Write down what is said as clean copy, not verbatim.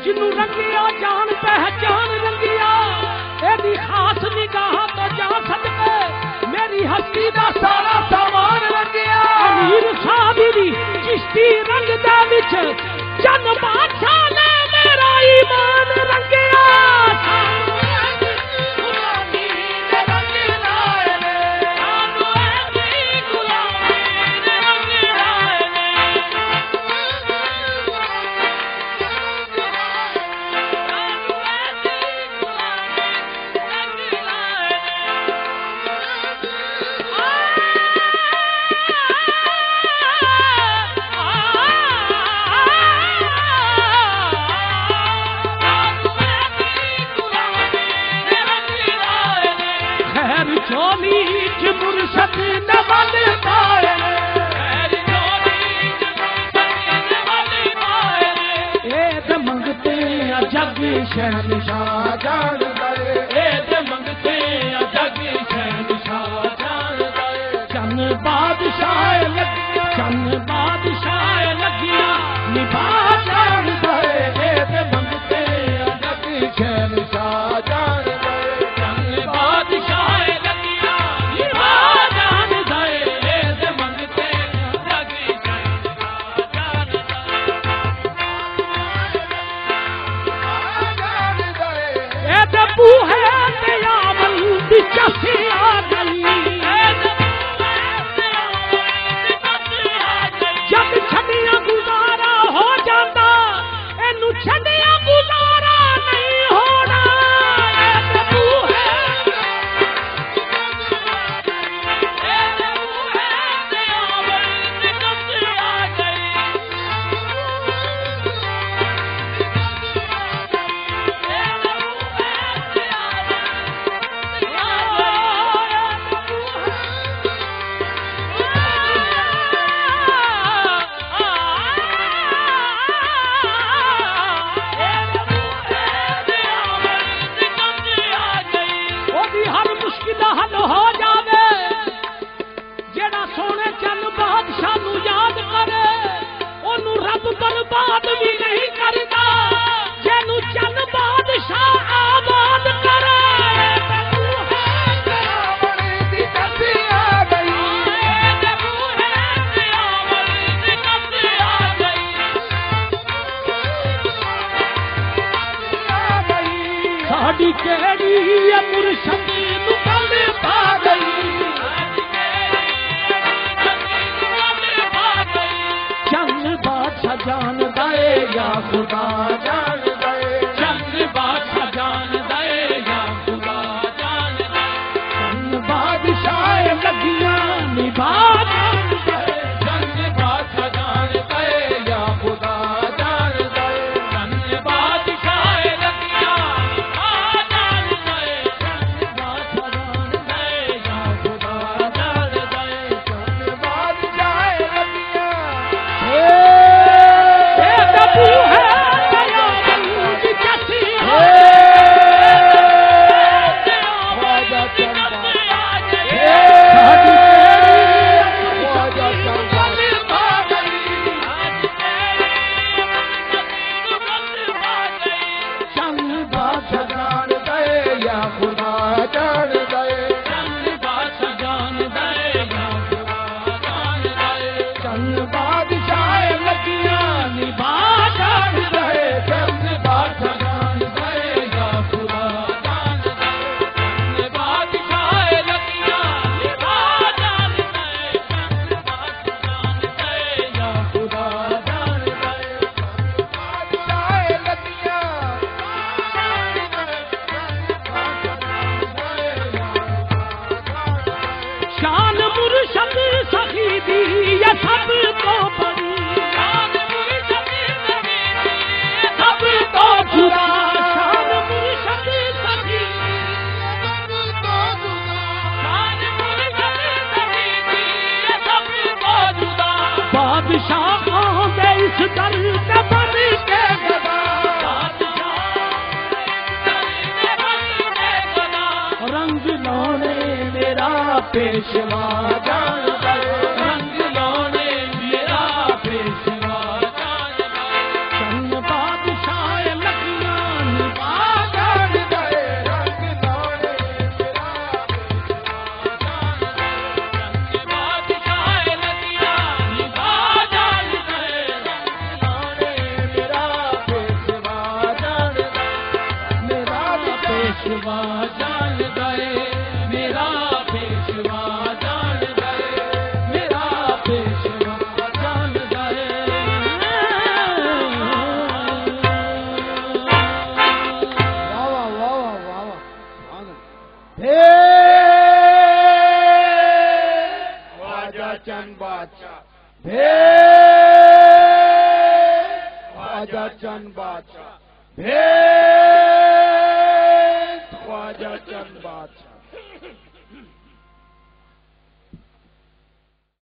जिन्नू रंगिया जान पहचान रंगिया एदी खास निगाह तो जा सदके मेरी हस्ती दा सारा सामान रंगिया अमीर साबिरी चिश्ती रंग दे विच जन बादशाह ने मेरा ईमान रंगिया शहनशाह जान गए ए मंगते जग शहनशाह जान गए चन बादशाह लगिया निभा जान गए ए मंगते जग शहनशाह जान गए चन बादशाह लगिया निभा जान गए ए मंगते जग शहनशाह जान बूहे दयावल दी चसी आ गई जब छड़िया गुजारा हो जाता एनू छड़िया गुजारा नहीं होना बर्बाद भी नहीं करता जेनू चन बादशाह आबाद करे साड़ी केड़ी मुर्शद नुकल पा गई जान दे या खुदा जान गए चंद बादशाह जान दे या खुदा जान दे चंद बादशाह लगिया निभा जान दे चंद बादशाह जान दे या खुदा जान दे चंद बादशाह लगिया निभा जान दे चंद बादशाह जान दे या खुदा जान दे चंद बादशाह लगिया पेशवा जान गए रंग लौने मेरा पेशवा जान गए चंद बादशाह लग भेद ख्वाजा चंद बादशाह, भेद ख्वाजा चंद बादशाह।